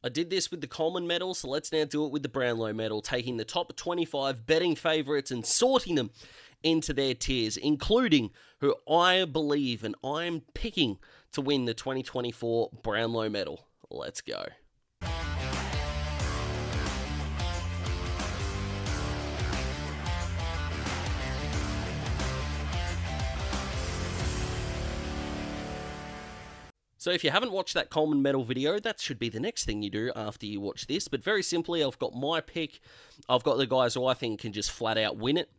I did this with the Coleman medal, so let's now do it with the Brownlow medal, taking the top 25 betting favourites and sorting them into their tiers, including who I believe and I'm picking to win the 2024 Brownlow medal. Let's go. So if you haven't watched that Coleman medal video, that should be the next thing you do after you watch this. But very simply, I've got my pick. I've got the guys who I think can just flat out win it.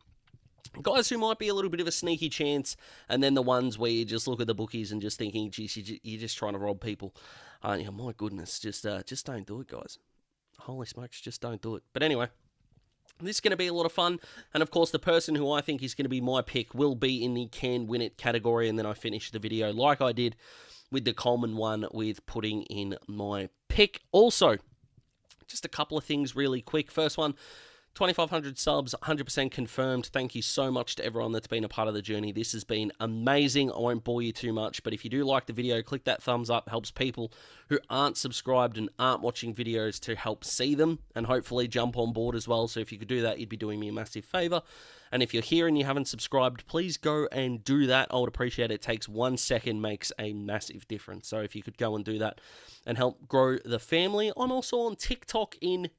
Guys who might be a little bit of a sneaky chance, and then the ones where you just look at the bookies and just thinking, geez, you're just trying to rob people. Aren't you? My goodness, just don't do it, guys. Holy smokes, just don't do it. But anyway, this is going to be a lot of fun, and of course the person who I think is going to be my pick will be in the can win it category, and then I finish the video like I did with the Coleman one with putting in my pick. Also, just a couple of things really quick. First one, 2,500 subs, 100% confirmed. Thank you so much to everyone that's been a part of the journey. This has been amazing. I won't bore you too much, but if you do like the video, click that thumbs up. Helps people who aren't subscribed and aren't watching videos to help see them and hopefully jump on board as well. So if you could do that, you'd be doing me a massive favor. And if you're here and you haven't subscribed, please go and do that. I would appreciate it. It takes 1 second, makes a massive difference. So if you could go and do that and help grow the family. I'm also on TikTok in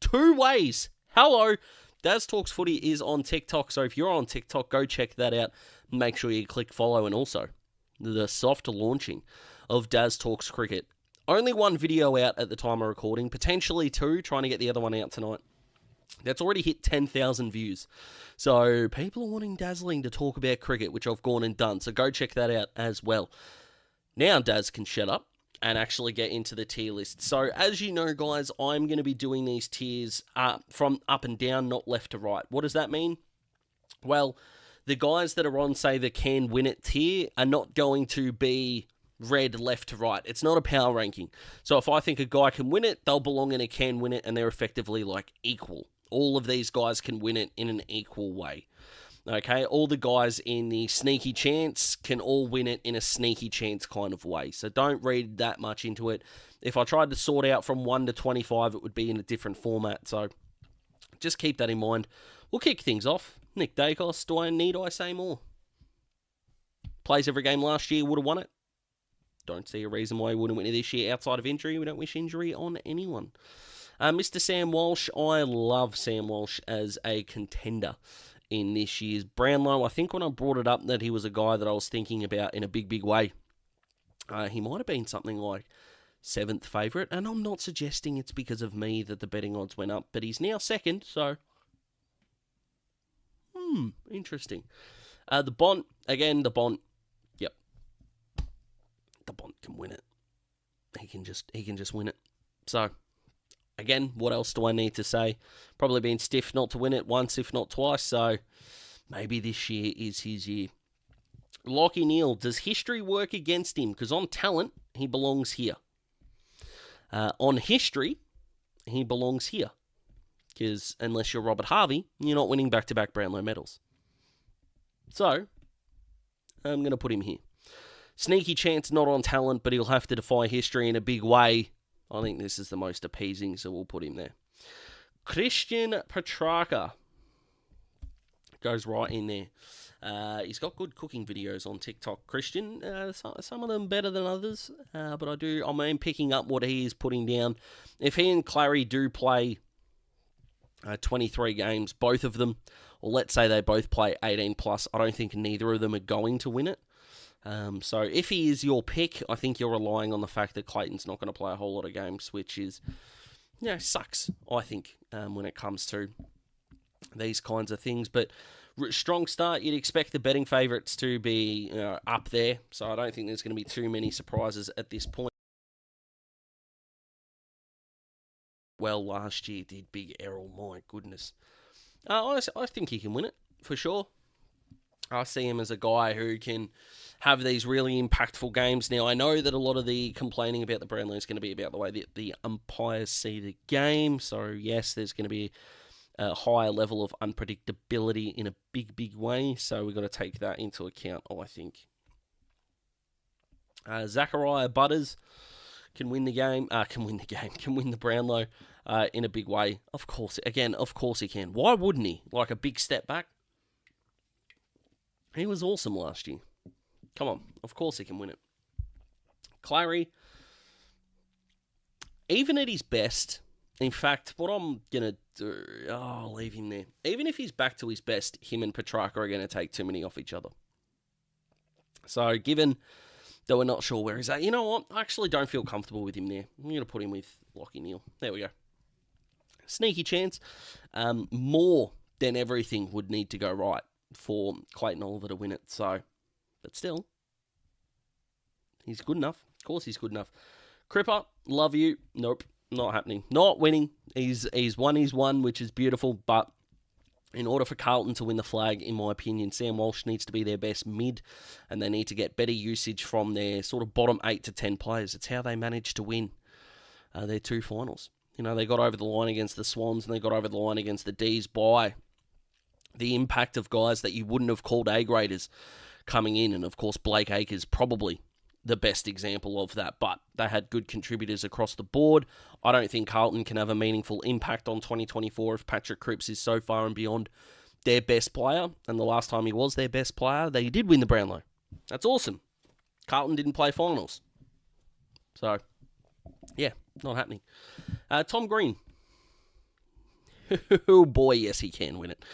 2 ways. Hello, Daz Talks Footy is on TikTok, so if you're on TikTok, go check that out. Make sure you click follow, and also the soft launching of Daz Talks Cricket. Only 1 video out at the time of recording, potentially 2, trying to get the other one out tonight. That's already hit 10,000 views. So people are wanting Dazzling to talk about cricket, which I've gone and done, so go check that out as well. Now Daz can shut up and actually get into the tier list. So, as you know, guys, I'm going to be doing these tiers from up and down, not left to right. What does that mean? Well, the guys that are on, say, the can win it tier are not going to be read left to right. It's not a power ranking. So, if I think a guy can win it, they'll belong in a can win it, and they're effectively, like, equal. All of these guys can win it in an equal way. Okay, all the guys in the sneaky chance can all win it in a sneaky chance kind of way. So don't read that much into it. If I tried to sort out from 1 to 25, it would be in a different format. So just keep that in mind. We'll kick things off. Nick Dacos, need I say more? Plays every game last year, would have won it. Don't see a reason why he wouldn't win it this year outside of injury. We don't wish injury on anyone. Mr. Sam Walsh, I love Sam Walsh as a contender in this year's Brownlow. I think when I brought it up that he was a guy that I was thinking about in a big, big way. He might have been something like 7th favourite, and I'm not suggesting it's because of me that the betting odds went up, but he's now 2nd, so interesting. The Bont, again, the Bont, yep. The Bont can win it. He can just win it. So, again, what else do I need to say? Probably been stiff not to win it once, if not twice, so maybe this year is his year. Lockie Neal, does history work against him? Because on talent, he belongs here. On history, he belongs here. Because unless you're Robert Harvey, you're not winning back-to-back Brownlow medals. So, I'm going to put him here. Sneaky chance, not on talent, but he'll have to defy history in a big way. I think this is the most appeasing, so we'll put him there. Christian Petrarca goes right in there. He's got good cooking videos on TikTok, Christian. Some of them better than others, but I'm picking up what he is putting down. If he and Clary do play 23 games, both of them, or let's say they both play 18 plus, I don't think neither of them are going to win it. So if he is your pick, I think you're relying on the fact that Clayton's not going to play a whole lot of games, which is, sucks, I think, when it comes to these kinds of things. But strong start, you'd expect the betting favourites to be up there, so I don't think there's going to be too many surprises at this point. Well, last year did Big Errol, my goodness. I think he can win it, for sure. I see him as a guy who can have these really impactful games. Now, I know that a lot of the complaining about the Brownlow is going to be about the way that the umpires see the game. So, yes, there's going to be a higher level of unpredictability in a big, big way. So, we've got to take that into account, I think. Zachariah Butters can win the game, can win the Brownlow in a big way. Of course he can. Why wouldn't he? Like a big step back? He was awesome last year. Come on, of course he can win it. Clary, even at his best, in fact, what I'm going to do, I'll leave him there. Even if he's back to his best, him and Petrarca are going to take too many off each other. So, given that we're not sure where he's at, you know what? I actually don't feel comfortable with him there. I'm going to put him with Lachie Neale. There we go. Sneaky chance. More than everything would need to go right for Clayton Oliver to win it. So, but still, he's good enough. Of course he's good enough. Cripper, love you. Nope, not happening. Not winning. He's won, which is beautiful, but in order for Carlton to win the flag, in my opinion, Sam Walsh needs to be their best mid, and they need to get better usage from their sort of bottom 8 to 10 players. It's how they managed to win their 2 finals. You know, they got over the line against the Swans, and they got over the line against the D's by the impact of guys that you wouldn't have called A-graders coming in, and of course Blake Acres probably the best example of that, but they had good contributors across the board. I don't think Carlton can have a meaningful impact on 2024 if Patrick Cripps is so far and beyond their best player, and the last time he was their best player, they did win the Brownlow. That's awesome. Carlton didn't play finals. So, yeah, not happening. Tom Green. Oh boy, yes, he can win it.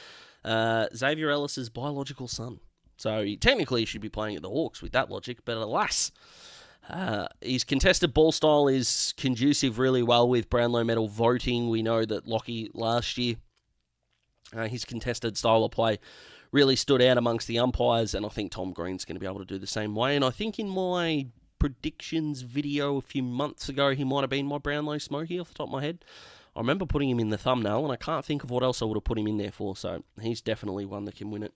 Xavier Ellis's biological son. So technically he should be playing at the Hawks with that logic, but alas, his contested ball style is conducive really well with Brownlow medal voting. We know that Lachie last year, his contested style of play really stood out amongst the umpires, and I think Tom Green's going to be able to do the same way. And I think in my predictions video a few months ago, he might have been my Brownlow Smoky off the top of my head. I remember putting him in the thumbnail, and I can't think of what else I would have put him in there for, so he's definitely one that can win it.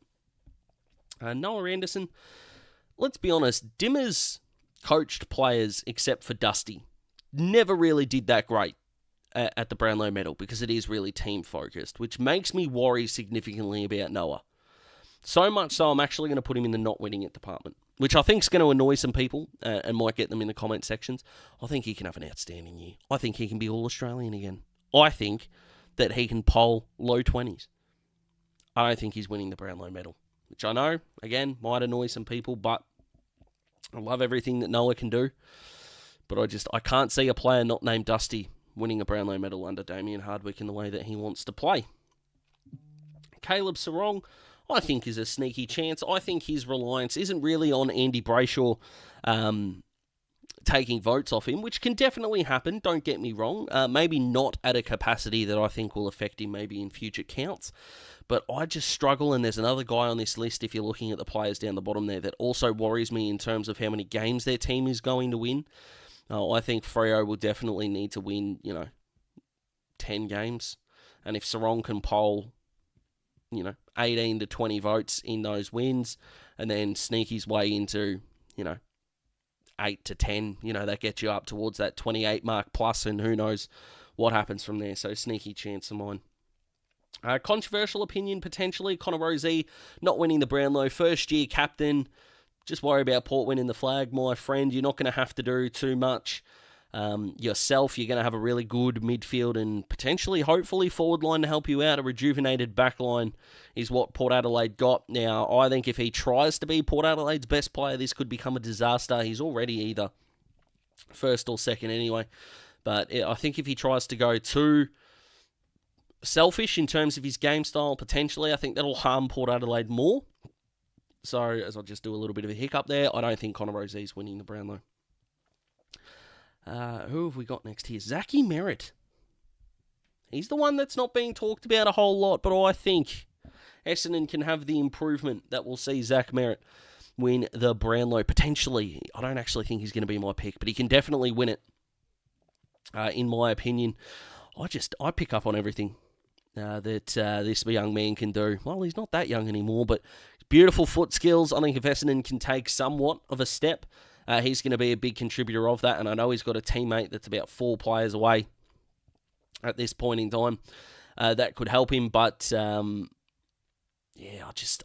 Noah Anderson, let's be honest, Dimmer's coached players, except for Dusty, never really did that great at the Brownlow medal because it is really team-focused, which makes me worry significantly about Noah. So much so I'm actually going to put him in the not winning it department, which I think is going to annoy some people and might get them in the comment sections. I think he can have an outstanding year. I think he can be All-Australian again. I think that he can poll low 20s. I don't think he's winning the Brownlow medal, which I know, again, might annoy some people, but I love everything that Noah can do. But I can't see a player not named Dusty winning a Brownlow medal under Damien Hardwick in the way that he wants to play. Caleb Sarong, I think, is a sneaky chance. I think his reliance isn't really on Andy Brayshaw taking votes off him, which can definitely happen, don't get me wrong. Maybe not at a capacity that I think will affect him maybe in future counts. But I just struggle, and there's another guy on this list, if you're looking at the players down the bottom there, that also worries me in terms of how many games their team is going to win. I think Freo will definitely need to win, 10 games. And if Sarong can poll, 18 to 20 votes in those wins, and then sneak his way into, 8 to 10, that gets you up towards that 28 mark plus, and who knows what happens from there. So sneaky chance of mine. Controversial opinion, potentially. Connor Rozee not winning the Brownlow. First year captain. Just worry about Port winning the flag, my friend. You're not going to have to do too much yourself. You're going to have a really good midfield and potentially, hopefully, forward line to help you out. A rejuvenated back line is what Port Adelaide got. Now, I think if he tries to be Port Adelaide's best player, this could become a disaster. He's already either first or second anyway. But I think if he tries to go too selfish in terms of his game style, potentially, I think that'll harm Port Adelaide more. So, as I just do a little bit of a hiccup there, I don't think Connor Rozee's winning the Brownlow. Who have we got next here? Zachy Merritt. He's the one that's not being talked about a whole lot, but I think Essendon can have the improvement that will see Zach Merritt win the Brownlow. Potentially. I don't actually think he's going to be my pick, but he can definitely win it, in my opinion. I pick up on everything that this young man can do. Well, he's not that young anymore, but beautiful foot skills. I think if Essendon can take somewhat of a step, he's going to be a big contributor of that, and I know he's got a teammate that's about 4 players away at this point in time that could help him, but I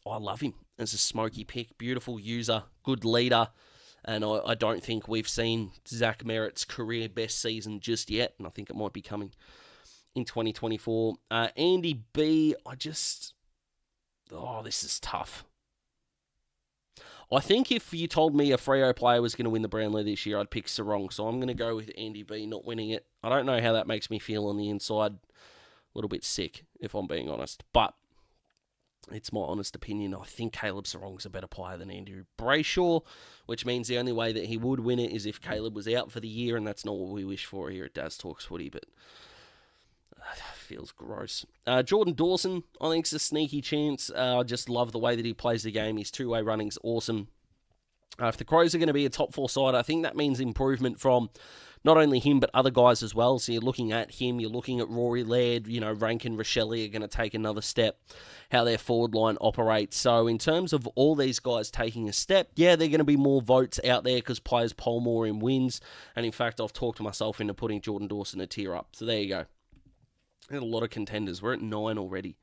love him as a smoky pick. Beautiful user, good leader, And I don't think we've seen Zach Merritt's career best season just yet, and I think it might be coming in 2024. Andy B, this is tough. I think if you told me a Freo player was going to win the Brownlow this year, I'd pick Sarong. So I'm going to go with Andy B not winning it. I don't know how that makes me feel on the inside. A little bit sick, if I'm being honest. But it's my honest opinion. I think Caleb Sarong's a better player than Andrew Brayshaw, which means the only way that he would win it is if Caleb was out for the year, and that's not what we wish for here at Daz Talks Footy, but feels gross. Jordan Dawson, I think, is a sneaky chance. I just love the way that he plays the game. His two-way running's awesome. If the Crows are going to be a top 4 side, I think that means improvement from not only him, but other guys as well. So you're looking at him, you're looking at Rory Laird, Rankin, Rochelle are going to take another step, how their forward line operates. So in terms of all these guys taking a step, yeah, they're going to be more votes out there because players poll more in wins. And in fact, I've talked myself into putting Jordan Dawson a tier up. So there you go. A lot of contenders. We're at 9 already.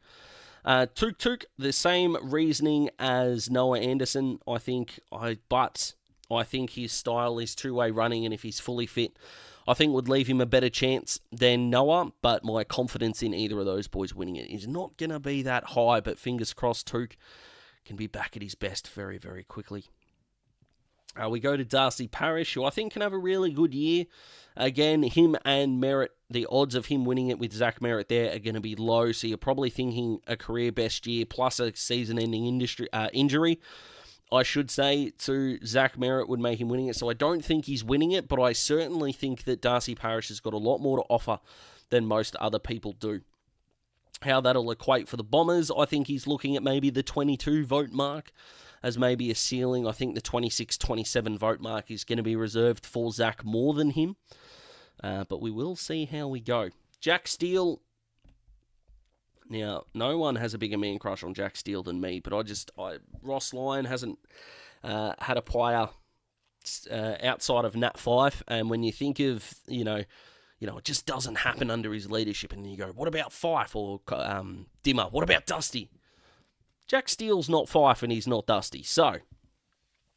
Tuk Tuk, the same reasoning as Noah Anderson, I think. But I think his style is two-way running, and if he's fully fit, I think would leave him a better chance than Noah. But my confidence in either of those boys winning it is not going to be that high. But fingers crossed, Tuk can be back at his best very, very quickly. We go to Darcy Parish, who I think can have a really good year. Again, him and Merritt, the odds of him winning it with Zach Merritt there are going to be low, so you're probably thinking a career best year plus a season-ending injury, I should say, to Zach Merritt would make him winning it. So I don't think he's winning it, but I certainly think that Darcy Parish has got a lot more to offer than most other people do. How that'll equate for the Bombers, I think he's looking at maybe the 22 vote mark as maybe a ceiling. I think the 26-27 vote mark is going to be reserved for Zach more than him. But we will see how we go. Jack Steele. Now, no one has a bigger man crush on Jack Steele than me, but Ross Lyon hasn't had a player outside of Nat Fyfe, and when you think of, it just doesn't happen under his leadership, and you go, what about Fyfe or Dimmer? What about Dusty? Jack Steele's not Fyfe and he's not Dusty, so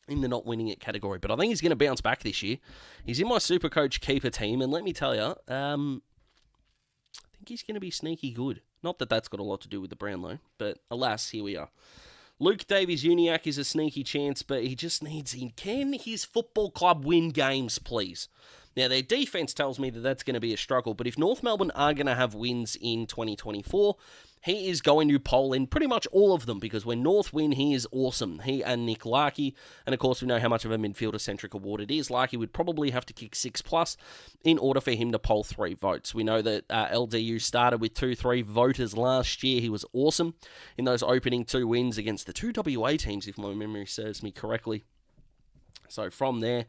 in the not winning it category, but I think he's going to bounce back this year. He's in my Supercoach keeper team, and let me tell you, I think he's going to be sneaky good. Not that that's got a lot to do with the Brownlow, but alas, here we are. Luke Davies-Uniacke is a sneaky chance, but he just needs... Can his football club win games, please? Now, their defense tells me that that's going to be a struggle, but if North Melbourne are going to have wins in 2024, he is going to poll in pretty much all of them, because when North win, he is awesome. He and Nick Larkey, and of course we know how much of a midfielder-centric award it is. Larkey would probably have to kick 6+ in order for him to poll 3 votes. We know that LDU started with 2-3 voters last year. He was awesome in those opening 2 wins against the 2 WA teams, if my memory serves me correctly. So from there...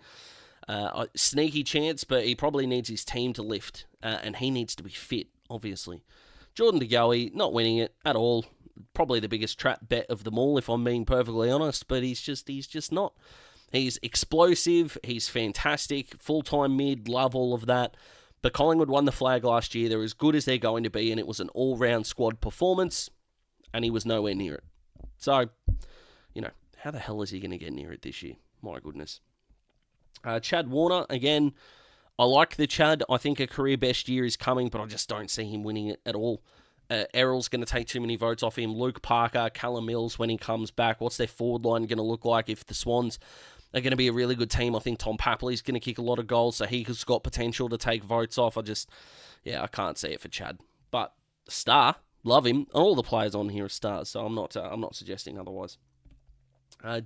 sneaky chance, but he probably needs his team to lift, and he needs to be fit, obviously. Jordan De Goey, not winning it at all. Probably the biggest trap bet of them all, if I'm being perfectly honest, but he's just not. He's explosive, he's fantastic, full-time mid, love all of that. But Collingwood won the flag last year. They're as good as they're going to be, and it was an all-round squad performance, and he was nowhere near it. So, how the hell is he going to get near it this year? My goodness. Chad Warner, again, I like the Chad. I think a career best year is coming, but I just don't see him winning it at all. Errol's going to take too many votes off him. Luke Parker, Callum Mills when he comes back. What's their forward line going to look like if the Swans are going to be a really good team? I think Tom Papley's going to kick a lot of goals, so he's got potential to take votes off. I can't see it for Chad. But Star, love him. All the players on here are stars, so I'm not suggesting otherwise.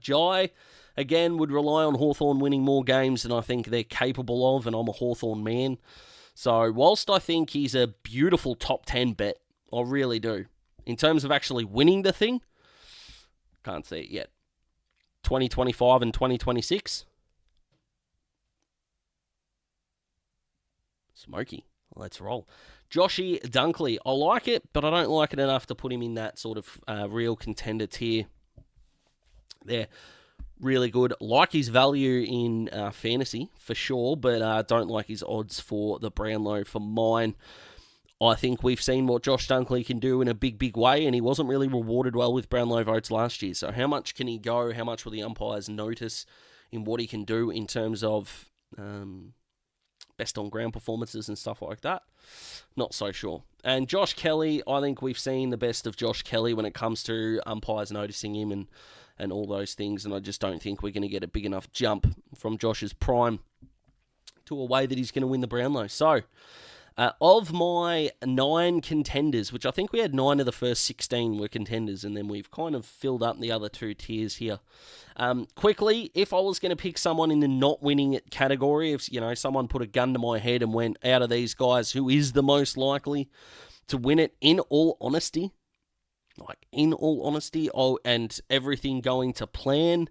Jai, again, would rely on Hawthorn winning more games than I think they're capable of, and I'm a Hawthorn man. So, whilst I think he's a beautiful top 10 bet, I really do. In terms of actually winning the thing, can't see it yet. 2025 and 2026? Smoky. Let's roll. Joshy Dunkley, I like it, but I don't like it enough to put him in that sort of real contender tier. They're really good. Like his value in fantasy, for sure, but don't like his odds for the Brownlow for mine. I think we've seen what Josh Dunkley can do in a big, big way, and he wasn't really rewarded well with Brownlow votes last year. So how much can he go? How much will the umpires notice in what he can do in terms of best on ground performances and stuff like that. Not so sure. And Josh Kelly, I think we've seen the best of Josh Kelly when it comes to umpires noticing him and all those things, and I just don't think we're going to get a big enough jump from Josh's prime to a way that he's going to win the Brownlow. So, of my 9 contenders, which I think we had 9 of the first 16 were contenders, and then we've kind of filled up the other 2 tiers here. Quickly, if I was going to pick someone in the not winning it category, if someone put a gun to my head and went, out of these guys, who is the most likely to win it, in all honesty, and everything going to plan,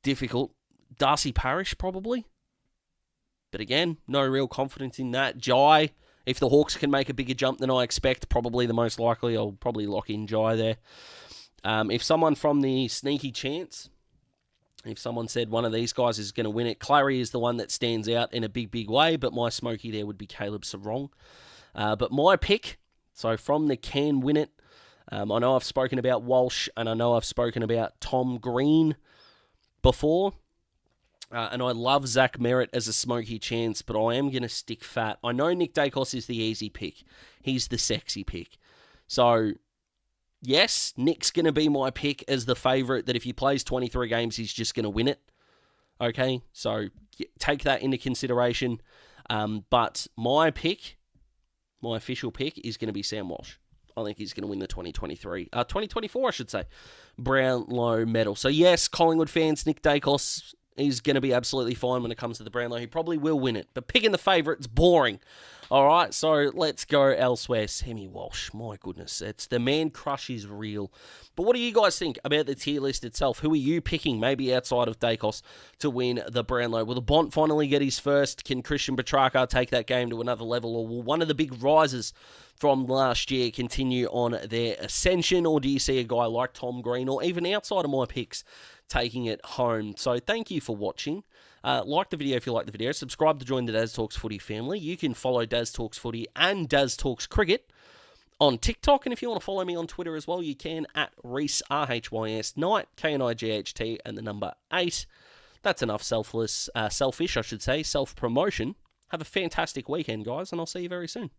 difficult. Darcy Parish, probably. But again, no real confidence in that. Jai, if the Hawks can make a bigger jump than I expect, probably the most likely. I'll probably lock in Jai there. If someone from the sneaky chance, if someone said one of these guys is going to win it, Clary is the one that stands out in a big, big way, but my smoky there would be Caleb Sarong. But my pick, so from the can win it, I know I've spoken about Walsh, and I know I've spoken about Tom Green before. And I love Zach Merritt as a smoky chance, but I am going to stick fat. I know Nick Dacos is the easy pick. He's the sexy pick. So, yes, Nick's going to be my pick as the favourite, that if he plays 23 games, he's just going to win it. Okay, so take that into consideration. But my pick, my official pick, is going to be Sam Walsh. I think he's going to win the 2024, I should say, Brownlow medal. So, yes, Collingwood fans, Nick Dacos, he's going to be absolutely fine when it comes to the Brownlow. He probably will win it. But picking the favourite's boring. All right, so let's go elsewhere. Sammy Walsh, my goodness. The man crush is real. But what do you guys think about the tier list itself? Who are you picking, maybe outside of Dacos, to win the Brownlow? Will the Bont finally get his first? Can Christian Petrarca take that game to another level? Or will one of the big risers from last year continue on their ascension? Or do you see a guy like Tom Green, or even outside of my picks, taking it home? So thank you for watching. Like the video if you like the video. Subscribe to join the Daz Talks Footy family. You can follow Daz Talks Footy and Daz Talks Cricket on TikTok. And if you want to follow me on Twitter as well, you can at Reese, RHYS, Knight, KNIGHT, and the number 8. That's enough selfish, self-promotion. Have a fantastic weekend, guys, and I'll see you very soon.